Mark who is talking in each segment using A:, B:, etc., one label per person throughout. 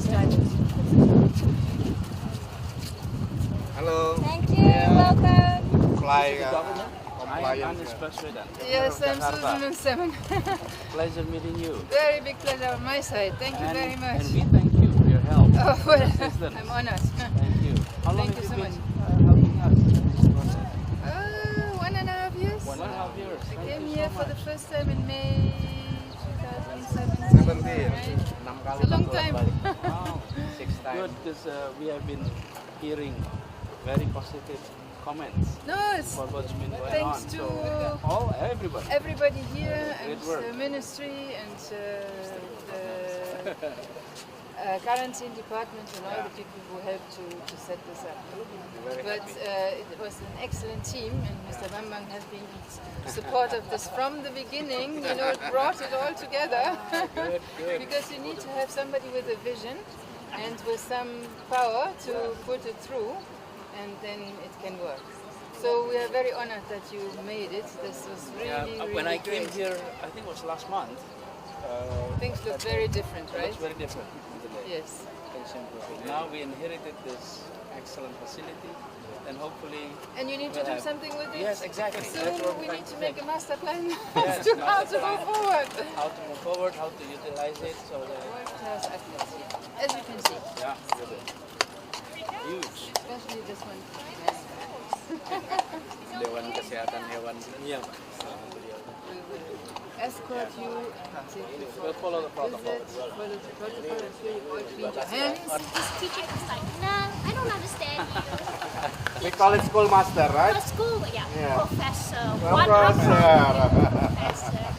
A: drivers.
B: Hello.
A: Thank you, welcome.
B: Fly
C: Anies Baswedan.
A: Yes, I'm Susan 7.
C: Pleasure meeting you.
A: Very big pleasure on my side. Thank you very much.
C: And we thank you for your help.
A: Oh, well,
C: Assistance.
A: I'm honored.
C: Thank you. How long
A: Thank
C: have
A: you
C: you
A: so
C: been
A: much.
C: helping us in this process?
A: 1.5 years.
C: 1.5 years.
A: I
C: Thank
A: came
C: you
A: here
C: so
A: for the
C: much.
A: first time in May 2017.
B: 17.
A: Right?
C: 6 kali
A: It's a long time.
C: Wow. 6 times. Good, because we have been hearing very positive comments
A: No, it's
C: for what's been going
A: thanks
C: on.
A: to
C: So, everybody.
A: everybody here and
C: Great work.
A: the ministry and the quarantine department and all the people who helped to set this up. But it was an excellent team, and Mr. Bambang has been support of this from the beginning. You know, it brought it all together.
C: Good, good.
A: Because you need to have somebody with a vision and with some power to put it through, and then it can work. So we are very honored that you made it. This was really, really
C: when I came
A: great.
C: here, I think it was last month.
A: Things look very different,
C: It
A: right?
C: looks very different today.
A: Yes.
C: Things improving. Now we inherited this excellent facility, and hopefully.
A: And you need to
C: we'll
A: do
C: have-
A: something with it.
C: Yes, exactly.
A: Soon
C: That's what
A: we
C: we're
A: need to
C: trying
A: make a master plan
C: Yes,
A: to how
C: master
A: to move
C: plan.
A: forward.
C: How to move forward, how to utilize it, so that
A: World class athletes here, as you can see,
C: yeah, good. Huge.
A: especially this one.
C: Dewan Kesehatan Hewan Dunia, Pak.
A: We will escort you and take you for
C: We'll follow the protocol.
A: visits, follow the protocol until you all clean your hands.
D: This teacher was like, nah, I don't understand you.
B: We call it schoolmaster, right?
D: At school, yeah,
B: Yeah.
D: professor.
B: Well,
D: What
B: professor.
D: professor? Yeah.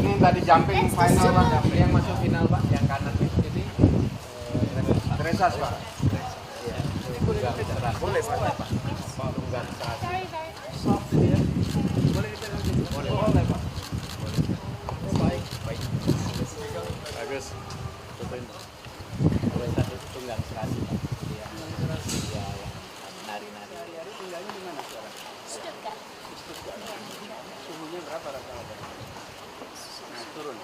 B: Ini tadi jumping
D: That's the
B: final Pak.
D: super-
B: Yang masuk final Pak, yang kanan itu ini. Teresas Pak. Boleh Pak. Tunggang saat.
D: Very, very.
B: Boleh Pak. Baik. Bagus.
C: Boleh satu tunggang serasi, Pak. Yang nari-nari. Hari-hari tinggalnya di mana sekarang?
D: Stuttgart.
C: Suhunya berapa rata-rata? Turun.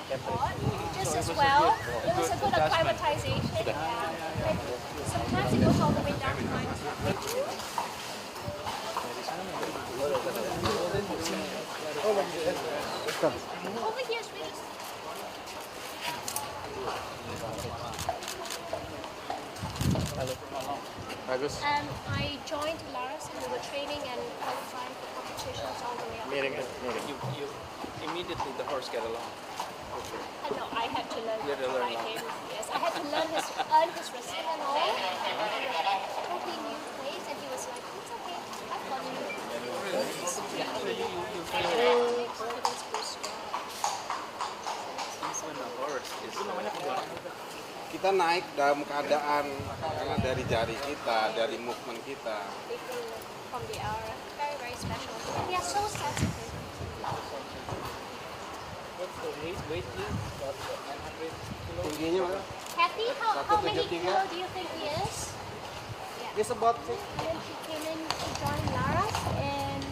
D: Just as well. It was a good acclimatization. Sometimes it goes all the way down to -. Over here is really.
B: Bagus.
D: I joined Laras and we were training and qualifying for competitions all the way up.
B: Miring.
C: You immediately the horse get along.
D: No, I had to learn
C: You had to
D: how to
C: learn
D: ride
C: how.
D: him. Yes, I had to earn his respect and all. And totally new place, and he was like, "It's okay, I've got you." Confidence booster.
C: Even a horse is
B: Kita naik dalam keadaan karena dari jari kita, dari movement kita.
D: They feel from the aura, very, very special. And they are so sensitive.
C: What's the weight here? About 900 kilos.
B: Tingginya Pak.
D: Kathy, how many
B: 173.
D: kilo do you think he is?
B: It's about
D: And then she came in to join Laras in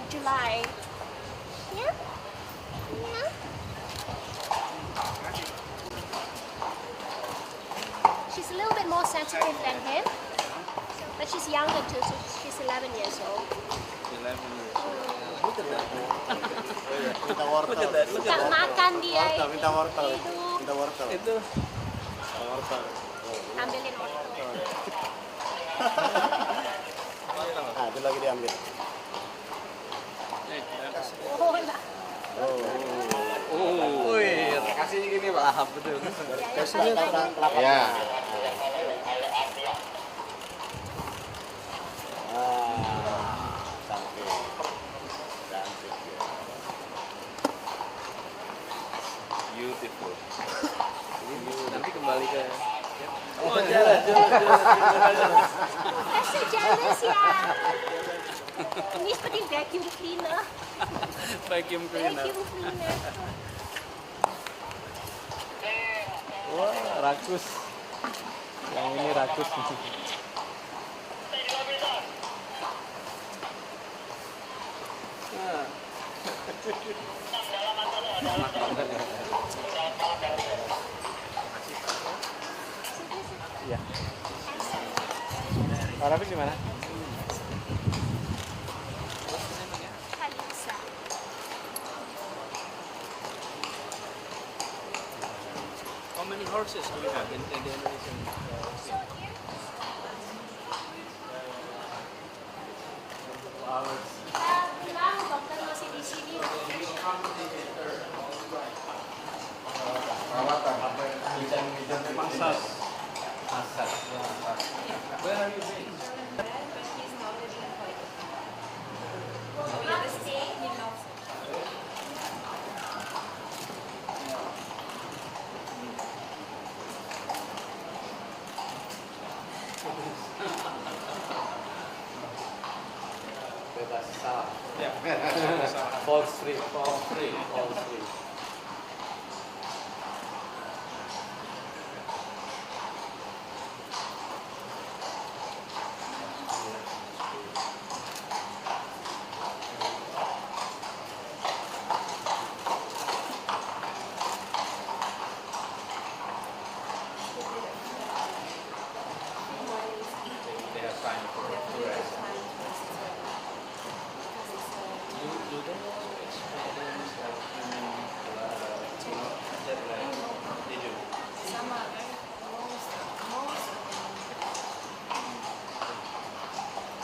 D: July. Yeah? Yeah? She's a little bit more sensitive than him, but she's younger too, so she's 11 years old.
C: 11 years. Look at that.
B: minta wortel.
C: Look at that. Look at
D: Gak
C: that.
D: makan dia.
B: Minta wortel.
D: Itu
B: Minta wortel.
C: Itu
B: Wortel.
D: ambilin wortel.
B: Nah, itu lagi diambil.
D: Oh, lah.
C: Wih,
B: Kasih gini Pak.
C: betul.
B: Kasihnya kelapa. Ya. Cantik. Cantik.
C: Beautiful. Nanti kembali ke oh, jalan.
D: Profesor jealous ya. Ini seperti vacuum cleaner.
C: Vacuum cleaner.
D: Vacuum cleaner.
C: Wah, rakus. Yang ini rakus. Pak Rafiq di mana?
D: Kalisa.
C: How many horses do we have in the Indonesian?
D: So here, bilang dokter masih di sini.
C: Masas. Where are you based?
E: Bebas salah.
C: Yeah.
E: False free. False free. False free.
C: They have time for rest. Do they also experience like jet lag? They do.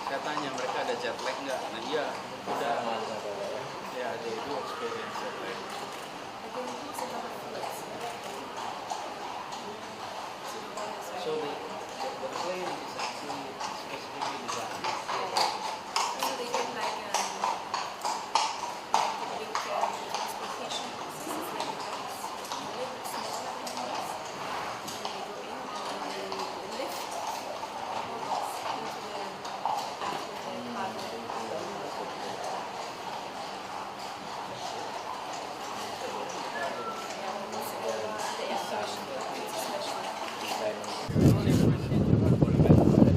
C: Saya tanya mereka ada jet lag nggak? Nah iya, udah. Ya, they do experience jet lag. So the plane is actually specifically designed.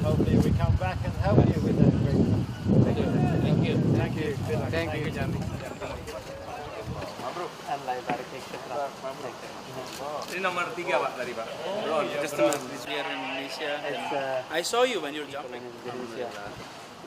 F: Hopefully we come back and help you with that.
C: Thank you.
F: Thank you. Good luck.
C: Thank you, Jambi.
E: Allah barik fiik.
C: Ini nomor 3 Pak tadi Pak. Belum, customer here in Indonesia. I saw you when you were jumping.
E: Indonesia.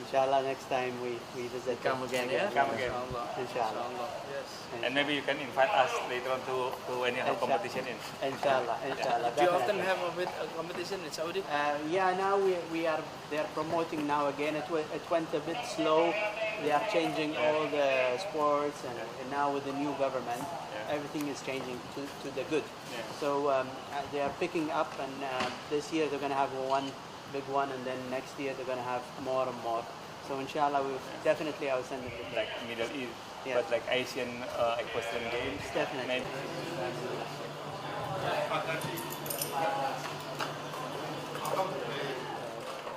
E: Inshallah next time we visit.
F: Come again, yeah?
G: Come again.
E: Inshallah.
C: Yes.
G: And maybe you can invite us later on to any other competition in.
E: Inshallah. Inshallah.
C: Do you often
E: definitely.
C: have a competition in Saudi?
E: Yeah, now we are. They are promoting now again. It went a bit slow. They are changing all the sports, and now with the new government, everything is changing to the good.
G: Yeah.
E: So they are picking up, and this year they're going to have one big one, and then next year they're going to have more and more. So inshallah, we definitely I will send it.
G: Like Middle East,
E: Yeah.
G: but like Asian equestrian games.
E: Definitely.
G: Maybe.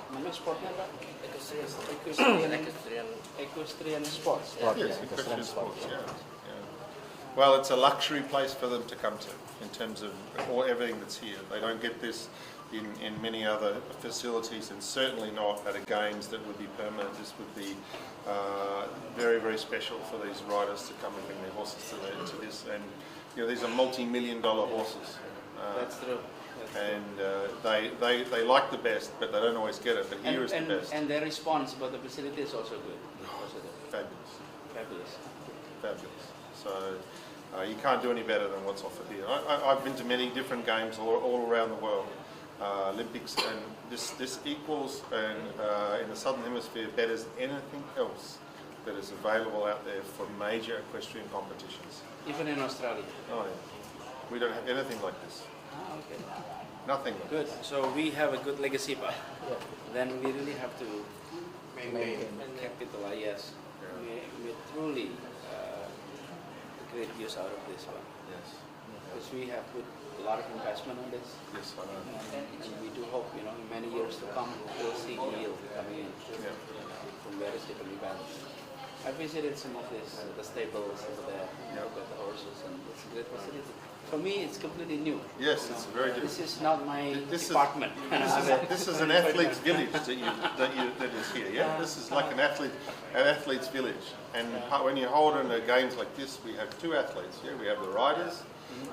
C: Mana sportnya Pak? Equestrian sports.
H: Yes, equestrian sports, yeah. Well, it's a luxury place for them to come to in terms of everything that's here. They don't get this in many other facilities, and certainly not at a games that would be permanent. This would be very, very special for these riders to come and bring their horses to this. And these are multi-million-dollar horses.
C: That's true.
H: And they like the best, but they don't always get it. But here is the best.
C: And their response about the facility is also good.
H: Fabulous.
C: Fabulous.
H: Fabulous. So you can't do any better than what's offered here. I've been to many different games all around the world, Olympics, and this equals and in the Southern Hemisphere betters anything else that is available out there for major equestrian competitions.
C: Even in Australia.
H: Oh yeah, we don't have anything like this.
C: Ah, okay.
H: Nothing like
C: Good. So we have a good legacy, Pak. Then we really have to capitalize. Yes. We truly great use out of this one.
H: Yes.
C: Because we have put a lot of investment on this.
H: Yes, I know.
C: And we do hope, in many years to come, we'll see yield coming in
H: Yeah.
C: from various different events. I visited some of this, the stables over there, look at the horses, and it's a great facility. For me, it's completely new.
H: Yes, it's very different.
C: This is not my
H: This is-
C: department.
H: This is an athlete's village that is here. Yeah, this is like an athlete's village. And when you hold in games like this, we have two athletes. Yeah, we have the riders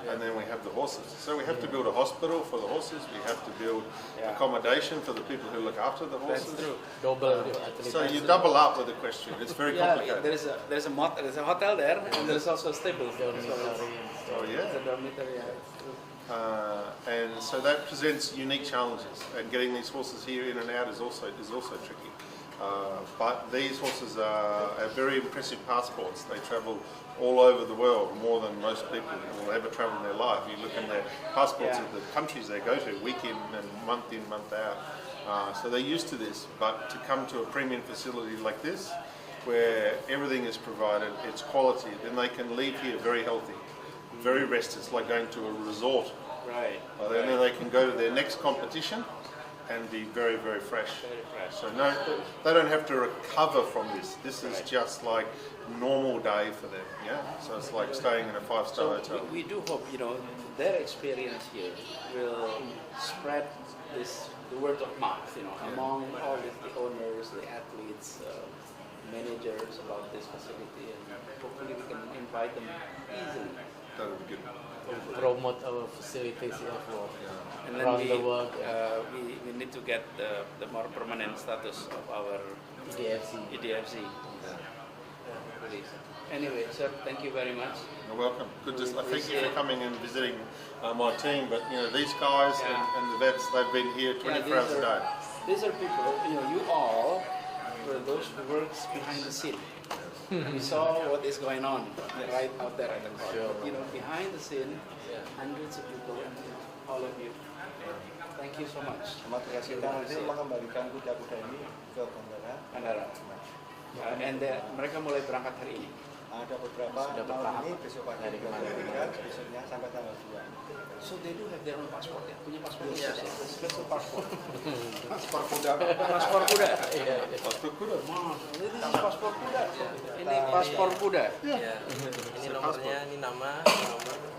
H: and then we have the horses. So we have to build a hospital for the horses. We have to build accommodation for the people who look after the horses.
C: That's true.
E: Double.
H: So you double up with the question. It's very complicated.
C: There's a hotel there, and there's also a stable.
H: Oh yeah.
C: It's a dormitory.
H: And so that presents unique challenges, and getting these horses here in and out is also tricky. But these horses have very impressive passports. They travel all over the world, more than most people will ever travel in their life. You look in their passports of the countries they go to, week in, month out. So they're used to this, but to come to a premium facility like this, where everything is provided, it's quality, then they can leave here very healthy, very rested. It's like going to a resort.
C: Right.
H: And then they can go to their next competition and be very, very fresh. So no, they don't have to recover from this. This is just like normal day for them. Yeah. So it's like staying in a 5-star hotel.
C: We do hope, their experience here will spread the word of mouth, among all the owners, the athletes, managers about this facility, and hopefully we can invite them easily.
H: That would be good.
E: Promote our facilities for
C: And then
E: around the world.
C: we need to get the more permanent status of our EDFC. Please. Anyway, sir, thank you very much.
H: You're welcome. Good. Thank you for coming and visiting my team. But these guys and the vets, they've been here 24 hours a day.
C: These are people. You all were those who works behind the scene. We saw what is going on right out there at the court. Behind the scene, hundreds of people, all of you. Thank you so much.
F: Kita nanti mengembalikan kuda-kuda ini ke bandara.
C: And mereka mulai berangkat hari ini.
F: Ada beberapa tahun ini besok pagi besoknya sampai tanggal 2.
C: So they do have their own passport ya? Punya paspor khusus ya? Special passport.
H: Paspor kuda.
C: Paspor kuda.
H: Paspor kuda.
C: Ini paspor kuda. Ini paspor kuda.
I: Ya. Ini nomornya, ini nomor.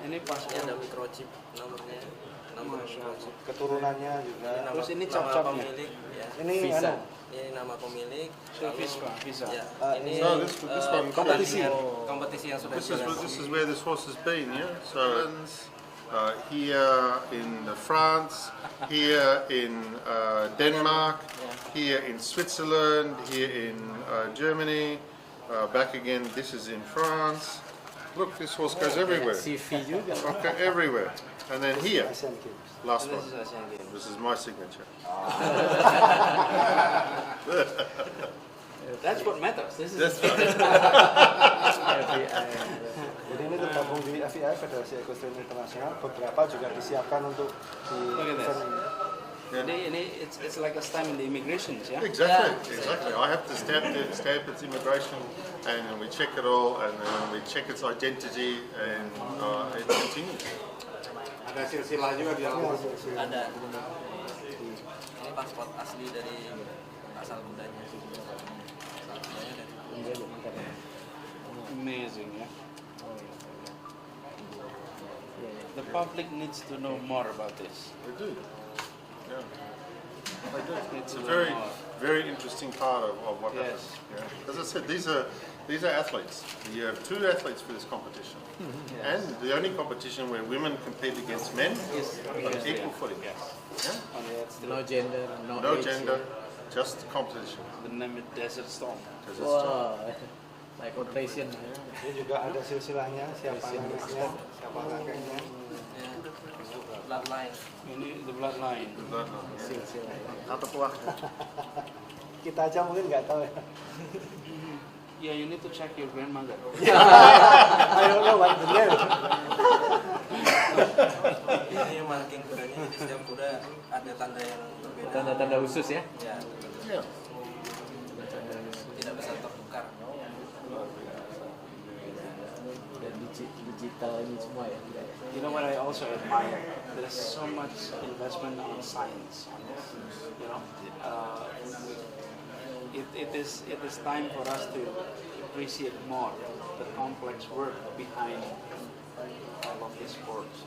C: Ini paspor.
I: Ada microchip nomornya. Nomor microchip.
F: Keturunannya juga.
C: Terus ini cap-capnya.
I: Ya.
F: Ini
I: Ini nama pemilik.
C: Visa.
I: Ya. Ini
H: this one
I: kompetisi yang sudah
H: this is where this horse has been, yeah. So here in France, here in Denmark, here in Switzerland, here in Germany, back again. This is in France. Look, this horse goes everywhere. Okay, everywhere. And then here, last one. This is my signature.
C: That's what matters. This is
F: Jadi ini tergabung di FII, Federasi Equestrian Internasional. Beberapa juga disiapkan untuk di event
C: ini. It's like a stamp in the immigrations, yeah?
H: Exactly. I have to stamp its immigration, and we check it all, and we check its identity, and it continues.
F: ada silsilah juga di dalam.
I: Ada. Ini paspor asli dari asal kudanya.
C: Amazing, yeah? The public needs to know more about this.
H: They do. Yeah. They do. It's a very, very interesting part of what happens. Yeah. As I said, these are athletes. You have 2 athletes for this competition, and the only competition where women compete against men on equal footing. Yeah?
E: No gender,
H: No gender, just competition.
C: The name is Desert Storm.
E: Wow, like operation.
F: Ini juga ada silsilahnya, siapa anaknya, siapa kakeknya.
I: Bloodline.
C: Ini the bloodline.
F: Atau puak. Kita aja mungkin nggak tahu ya.
C: Yeah, you need to check your grandmother.
F: I don't know what the name.
I: Ini marking kudanya, jadi setiap kuda ada tanda yang berbeda.
E: Tanda-tanda khusus ya?
I: Ya.
H: Yeah.
I: Tidak bisa tertukar.
E: Dan digital ini semua ya?
C: You know what I also admire? There's so much investment on science on this. It is time for us to appreciate more the complex work behind all of these sports.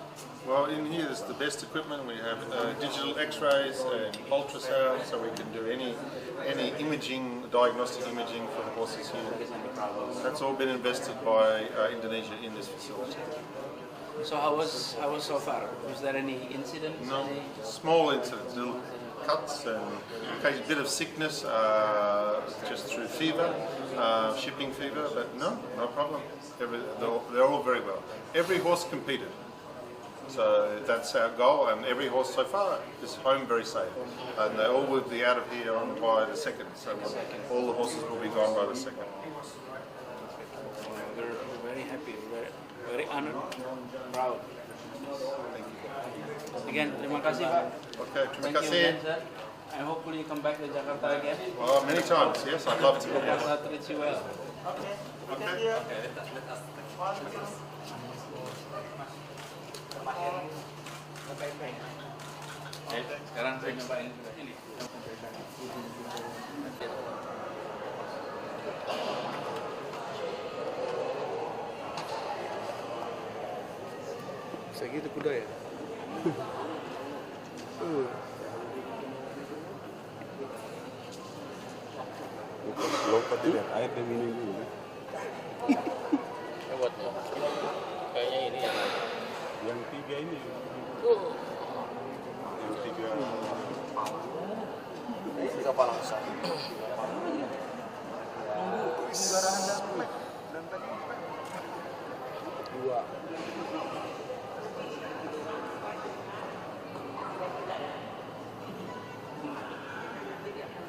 H: Well, in here is the best equipment. We have digital X-rays and ultrasound, so we can do any imaging, diagnostic imaging for the horses here. That's all been invested by Indonesia in this facility.
E: So how was so far? Was there any incidents?
H: No, small incidents, little cuts and occasional bit of sickness, just through fever, shipping fever, but no problem. They're all very well. Every horse competed. So that's our goal, and every horse so far is home very safe. And they all will be out of here on by the 2nd, so all the horses will be gone by the 2nd.
E: We're very happy, very honored, proud.
H: Thank you.
E: Again, terima kasih Pak.
H: Okay, terima
E: Thank you
H: kasih.
E: again, sir. And hopefully you come back to Jakarta again.
H: Well, many times, yes, I'd love to.
E: Jakarta treats you well.
H: Okay.
G: Sekarang saya nyobain ini.
F: Segitu kuda ya. Lompat dia air dan minum dulu.
G: Lewatnya. Kayaknya ini
F: Yang 3 ini. Yang 3. Kapal langsung. Dua.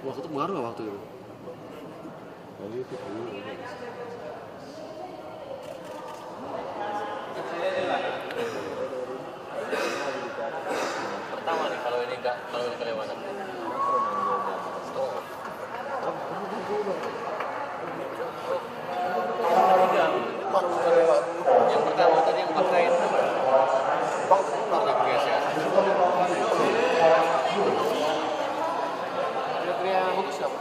F: Waktu itu pengaruh nggak waktu itu? Kali itu
G: pertama nih kalau ini kelewatan. Yang pertama tadi yang pakai
F: Kriteria bagus apa?